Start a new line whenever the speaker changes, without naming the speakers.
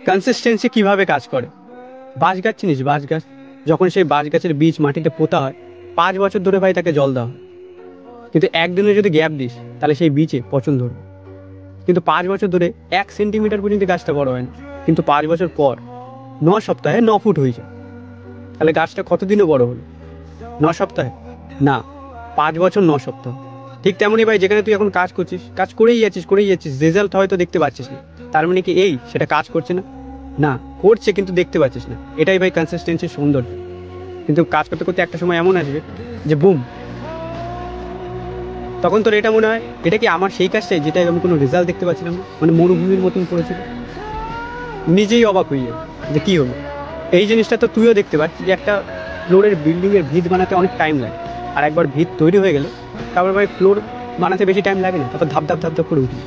Consistency কিভাবে কাজ করে। বাঁশ গাছ চিনিস? বাঁশ গাছ যখন সেই বাঁশ গাছের বীজ মাটিতে পোতা হয় 5 বছর ধরে ভাই তাকে জল দেওয়া হয়, কিন্তু একদিনে যদি গ্যাপ দিস তাহলে সেই বীজে পচন ধরবে। কিন্তু 5 বছর ধরে 1 সেন্টিমিটার পর্যন্ত গাছটা বড় হয় না, কিন্তু 5 বছর পর 9 সপ্তাহে 9 ফুট হয়ে যায়। তাহলে গাছটা কতদিনে বড় হলো? 9 সপ্তাহে না, 5 বছর 9 সপ্তাহ। ঠিক তেমনই ভাই, যেখানে তুই এখন কাজ করছিস, কাজ করেই যাচ্ছিস, রেজাল্ট হয়তো দেখতে পাচ্ছিস না, তার মানে কি এই সেটা কাজ করছে না? না, করছে কিন্তু দেখতে পাচ্ছিস না। এটাই ভাই কনসিস্টেন্সির সৌন্দর্য। কিন্তু কাজ করতে করতে একটা সময় এমন আসবে যে বুম, তখন তোর এটা মনে হয় এটা কি আমার সেই কাজটাই যেটাই আমি কোনো রেজাল্ট দেখতে পাচ্ছিলাম না, মানে মরুভূমির মতন পড়েছিল। নিজেই অবাক হয়ে যাবে যে কী হলো। এই জিনিসটা তো তুইও দেখতে পাচ্ছিস যে একটা ফ্লোরের বিল্ডিংয়ের ভিত বানাতে অনেক টাইম লাগে, আর একবার ভিত তৈরি হয়ে গেলে তারপর ভাই ফ্লোর বানাতে বেশি টাইম লাগে না, তারপর ধাপ ধাপ ধাপ ধাপ করে উঠি।